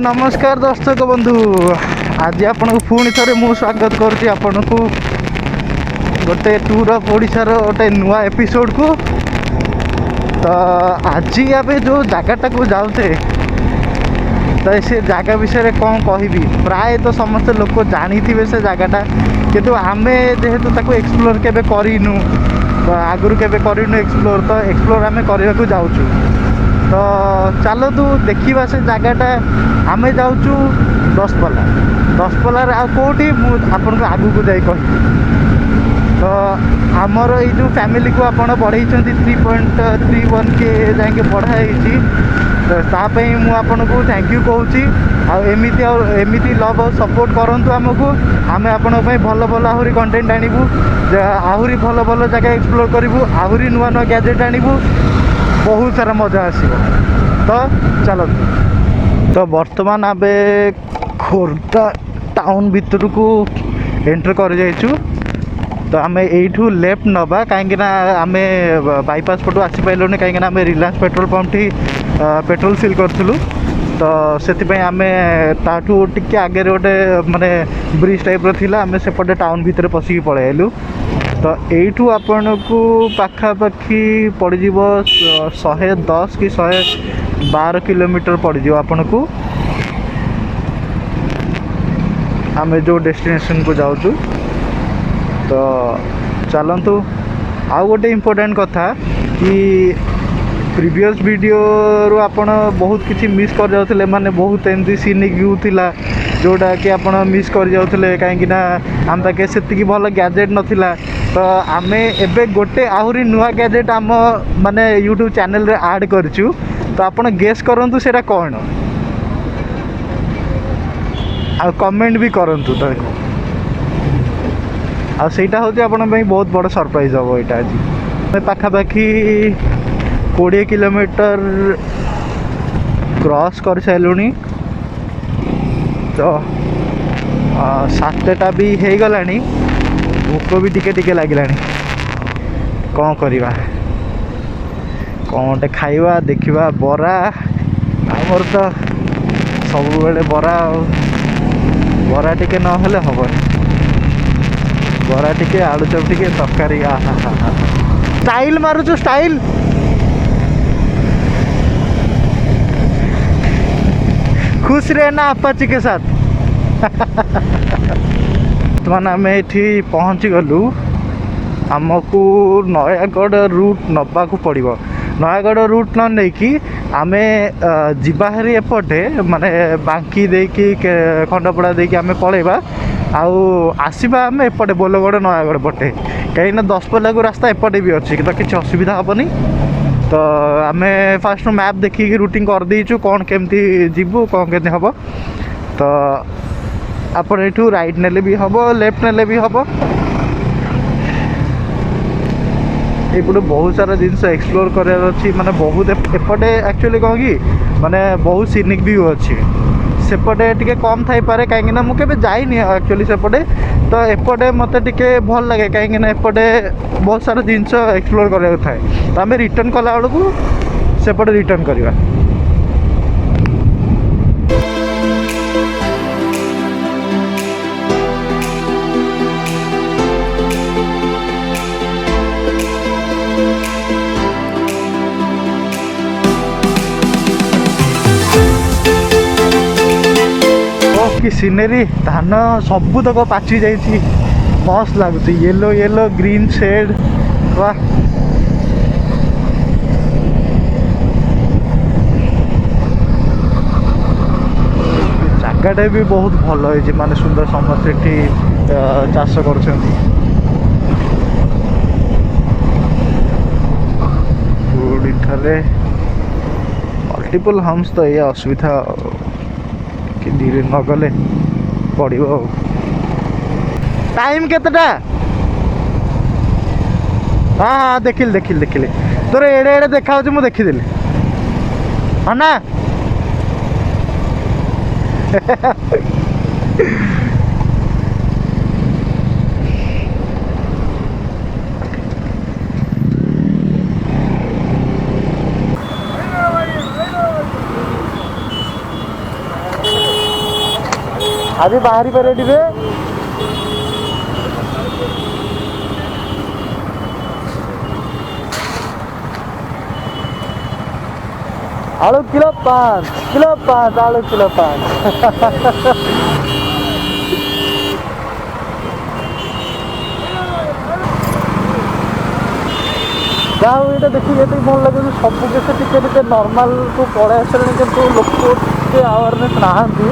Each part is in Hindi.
नमस्कार दर्शक बंधु आज आपन पुणी थे मु स्वागत करुँच आपन को गोटे टूर ऑफ ओडिशार गोटे नुआ एपिसोड को। तो आज आम जो जगटा को जाऊे तो से जगह विषय कौन कहबी प्राय तो समस्त लोक जानी से जगटा किंतु आम जेहेतु ताको एक्सप्लोर केबे करिनु तो आगुरी केबे करिनु एक्सप्लोर तो एक्सप्लोर आम करने को जाऊँ। तो चलो तू देखा से जगटा आम जाऊँ दशपल्ला आ कौटी आपन को आगू को जाई कहि। तो आमर ये जो फैमिली को आपड़ बढ़ई 3.31 के जाके बढ़ाई तो तापाई मुझे थैंक यू कहूँ। एमती लव और सपोर्ट करूँ आमको आम आपण भल भल आहरी कंटेंट आणबू आहरी भल भल जगह एक्सप्लोर करूँ आहरी नुआ नुआ गैजेट आणबू बहुत सारा मजा आसो। तो चलो तो बर्तमान आम खोर्धा टाउन भितर को एंटर कर जाइछु। तो आम यू लेफ्ट नवा कहीं आम बाईपास पटू आसी पाइलुनि कहीं आम रिलायंस पेट्रोल पंप टी पेट्रोल फिल करूँ। तो से आम ताठू टिके आगे गोटे माने ब्रिज टाइप थिला आम सेपटे टाउन भितर पशिकी पलैलु। तो यू आपण को पाखापाखि पड़ज 110 कि 112 किलोमीटर पड़ज आपण को आम जो डेस्टिनेशन को जाऊँ। तो चलतु आउ गोटे इम्पोर्टेंट कथा कि प्रीवियस वीडियो रो आपण बहुत किसी मिस कर जाउथले माने बहुत एमती सीनिक व्यू थिला जोड़ा कि आपण मिस कर जाउथले कहीं आम पाखे से भल गैजेट नथिला। तो आम एबे गोटे आहरी नुआ गैजेट आम माने यूट्यूब चैनल रे ऐड करचु। तो आपण गेस करंतु सेटा कौन आ कमेंट भी करंतु। तो आ सेटा होची आपण भाई बहुत बड़ सरप्राइज हम यहाँ आज पाखापाखि 20 किलोमीटर क्रॉस कर सारूँ। तो 7टा भी हो गला भोक भी टिके टिके लगे कौन करवा कौन गोटे खाइबा देखा बरा आमर तो सब बेले बरा बरा टिके नहले हबन बरा टिके आलुचप टिके तरकारी स्टाइल मारुचु स्टाइल खुश रहना अपाची के साथ। बर्तमान आम ये पहुँची गलु आमको नयागढ़ रूट नवा को पड़ो नयागढ़ रूट न नहीं कि आम जीवाहारी एपटे माने बांकी देकी खंडपड़ा देकी आम पलैबा आउ आसवा आम एपटे बोलगढ़ नयागढ़ पटे कहीं दशपल्ला को रास्ता एपटे भी अच्छी तो किसी असुविधा हेनी। तो आम फास्ट मैप देखिए रूटिंग कर देचु कौन केमती जीवु कौन केमती हम। तो आप यू राइट नेले भी हम लेफ्ट नेले भी हम ये बहुत सारा जिनस एक्सप्लोर करार अच्छी माने बहुत एपटे एक्चुअली कौन कि माने बहुत सीनिक व्यू अच्छी सेपटे टिके कम थाई पारे कहीं मुझे जाइनी एक्चुअली सेपटे। तो एपटे मत टिके भल लगे कहीं एपटे बहुत सारा जिनस एक्सप्लोर कराया थाए। तो आम रिटर्न कला बेलू सेपटे रिटर्न करवा। कि सीनेरी धान सबू तक पाची जाइए मस्त लगुच येलो येलो ग्रीन शेड वाह जगटा भी बहुत भल है माने सुंदर समस्त ये चाष कर मल्टीपल होम्स। तो ये असुविधा कि धीरे न गले पड़ो। टाइम केतटा हाँ हाँ देखिल देखिल देखिले तोर एड़े एड़े देखा मुझे देखीदेली हाँ ना आज बाहरी पर रेडी आलू किलो 5 आलू किलो 5 जहाँ ये देखिए ये भल लगे सब किसी टे नॉर्मल को पड़े आसले कि लोक टे अवेयरनेस नहांती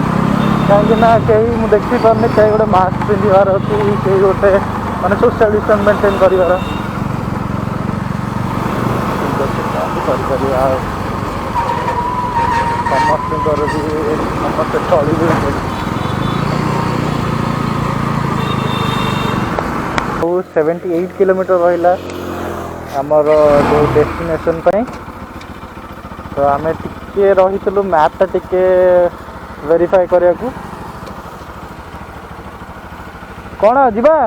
कहीं कहीं देखी पारे कहीं गोटे मास्क पिंधार अच्छी कहीं गोटे माने सोशल डिस्टेंस मेंटेन कर समस्त चलिए 78 किलोमीटर रहा आमर जो डेस्टिनेशन पे तो आम टे रही मैपटा टिके वेरीफाई करने को कौन जीवा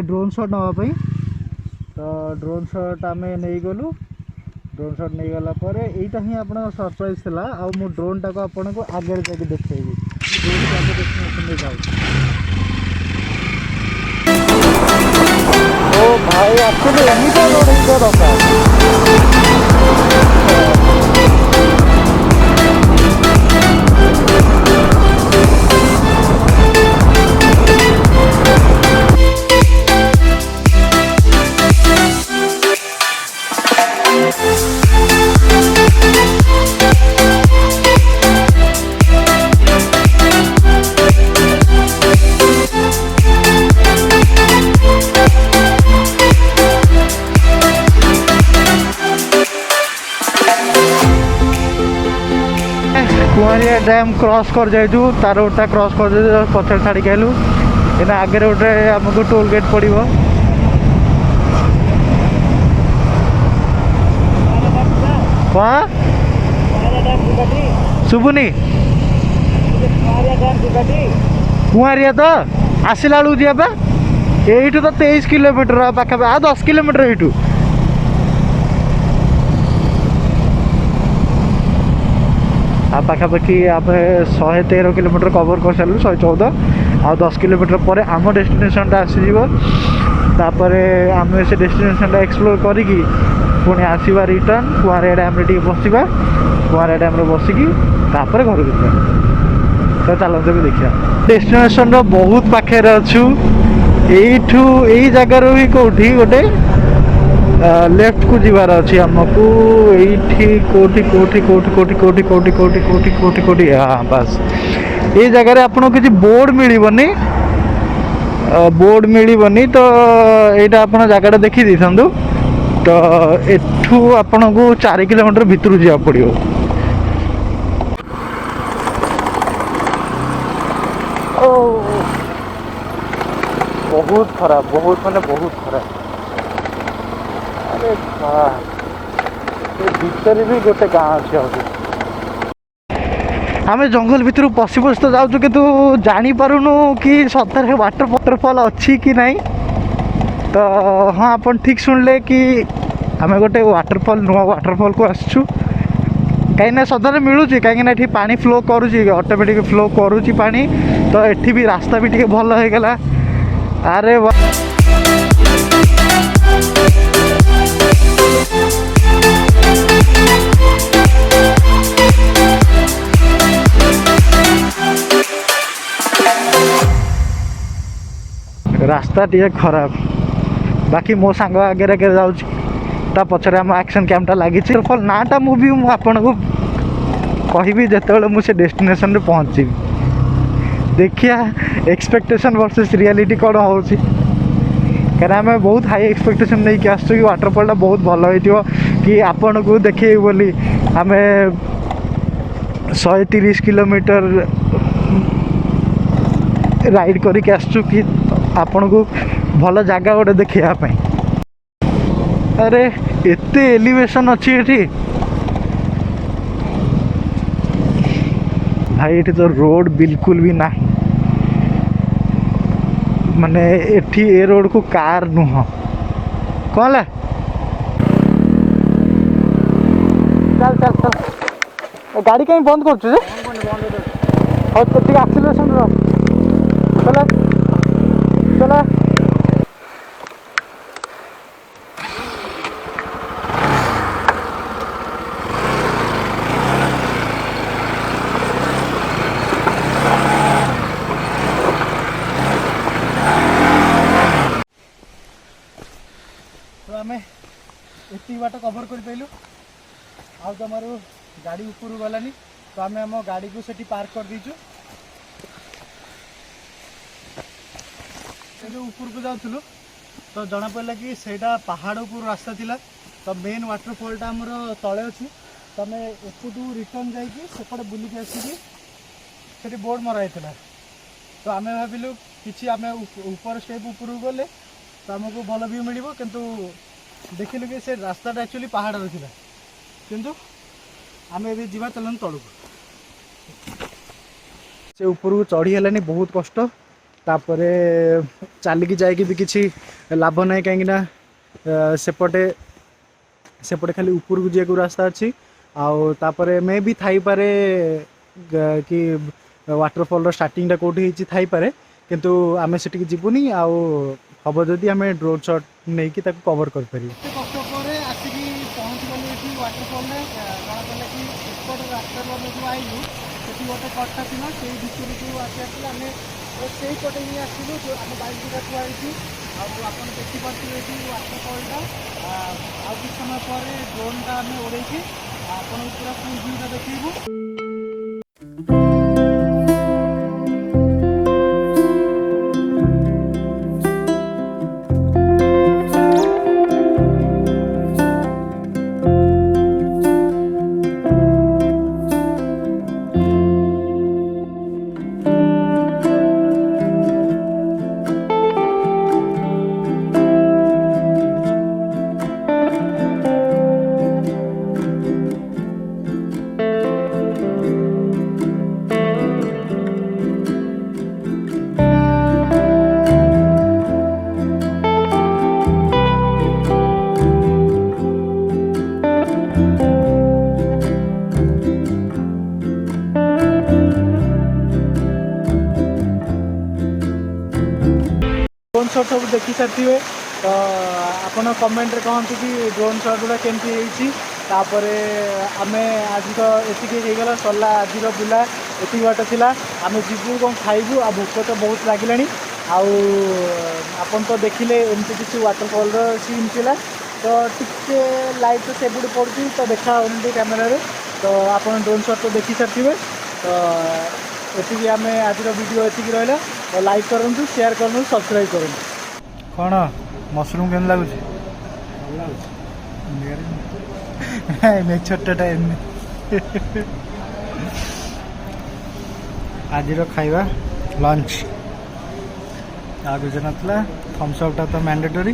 ड्रोन शॉट नापी तो ड्रोन शॉट आम नहीं गलु ड्रोन शॉट नहीं गला पर यहीटा ही आप सरप्राइज था आ मु ड्रोन टाक आपन को आगे जाके देखी ओ भाई एक्चुअली एमिटा रोड दरकार कुआरिया डैम क्रॉस कर जाइजु तार रोडटा क्रॉस कर पछे छाड़ी आलु एना आगे गोटे आमको टोल गेट पड़ो कहाँ शुभुनी कुआरिया तो आसला बेलू जाबा यू तो 23 किलोमीटर पाखा आ 10 किलोमीटर यू आ पाखापाखि आम 113 किलोमीटर कवर कर सारू 114 आ 10 किलोमीटर पर आम डेस्टिनेशनटा आसपर आम से डेस्टिनेशनटा एक्सप्लोर करी पुणी आसवा रिटर्न कुआरिया डैम रे बसवा कुआरिया डैम रे बसिकी तापर घर को तो चलते भी देखा डेस्टिनेशन बहुत पाखे अच्छु यही जगार भी कौटी गोटे लेफ्ट को जीवार अच्छी आमको ये कोटी कोटी कोटी कोटी कोटी कोटी कोटी कोटी कोटी कोटी हाँ बस ये जगह आपको किसी बोर्ड मिलनी बोर्ड मिलनी तो यहाँ आप जगह देखी दी था तो एठू आपन को 4 किलोमीटर भितर जा पड़ो बहुत खराब बहुत माने बहुत खराब अरे भीतर भी गोटे गाँव अच्छे आम जंगल भितर पशि पशि तो जाऊँ कि जानीपारूनु कि सतरे वाटरफॉल अच्छी कि नहीं तो हाँ आप ठीक शुणिले कि आम गोटे वाटरफॉल नुआ वाटरफॉल को आसचु कहीं सदर मिलूँ कहीं पा फ्लो करुच्ची ऑटोमेटिक फ्लो करुच्ची पानी तो एठी भी रास्ता भी टे भल हो गला अरे रास्ता टे खराब बाकी मो सांग आगे आगे जाऊँ पचर आम एक्शन कैमटा लगी फल नाटा मुवी मुझे आपन को कहि जिते मुझे डेस्टिनेशन रे पहुँची देखिया एक्सपेक्टेशन वर्सेस रियलिटी कौन हो कहीं आम बहुत हाई एक्सपेक्टेशन नहीं कि आसु कि वाटरफॉल बहुत भल हो कि आपण को देखे बोली आम 130 किलोमीटर राइड करके आसु कि आपण को भल जगह गोटे देखापी। अरे एते एलिवेशन अच्छी ये भाई, ये तो रोड बिल्कुल भी ना माने एठी ए रोड को कार नुह कौन है। चल चल चल गाड़ी कहीं बंद कर ठीक एक्सीलरेशन रो चला चला। तो आम एति बाट कभर कर पाइलु आउ तुम गाड़ी ऊपर गलानी तो आम आम गाड़ी को सेठी पार्क कर दीचु। जो ऊपर को जाऊँ तो जना पड़ा कि सेटा पहाड़ ऊपर रास्ता थिला तो मेन वाटरफॉलटा आमर तले अच्छी तो आम एपटू रिटर्न जापटे बुलिक आसिक बोर्ड मराई तो आम भाविलु कि आम ऊपर स्टेप ऊपर गले तो आमको भल व्यू मिल किंतु देखिलु कि से रास्ता एक्चुअली पहाड़ था किंतु आम ए जीवा चलन तलू से ऊपर को चढ़ी है बहुत कष्ट तापर चलिकी जाकि भी किसी लाभ ना कहीं सेपटे सेपटे खाली ऊपर को जाए रास्ता अच्छी आउे मे भी थी पारे कि वाटरफॉल स्टार्टिंग कौटी थी पारे किंतु आम से जीवनी आउ हम जदि आम ड्रोन शॉट नहीं कि कवर कर पारे। कष्ट पर आसिक पहुँच गलु ये वाटरफॉल जहाँ पड़ा कि एपट रास्ता जो आईलु से गोटे कट्टा थी से भितर को आसी आम से पटे ही आसलु जो आम बाइक दुटा थुआई आप देखिपे ये वाटरफॉलटा आ कि समय पर ड्रोनटा आम उड़े आपको पूरा फुल व्यूटा देखू। ड्रोन शॉट सब देखी सारी तो आपन कमेंट रे कहतु कि ड्रोन शॉट गुड़ा केमती तापर आम आज तो ये गला सरला आज बुला ये बाट था आम जीवु कौन खाइबू आ भोक तो बहुत लगे आपन तो देखिले एमती किसी वाटरफॉल सीन थिला तो टिके लाइट तो सेपटे पड़ी तो देखा कैमेरा रे तो आप ड्रोन शॉट तो देखी सारी तो ये आम आज वीडियो ये रहा तो लाइक करूँ शेयर करूँ सब्सक्राइब करूँ। कौन मशरूम केम लगुच छोटा आज खाଇବା लंच आ गुजर ना थम्स अपटा तो मैंडेटरी।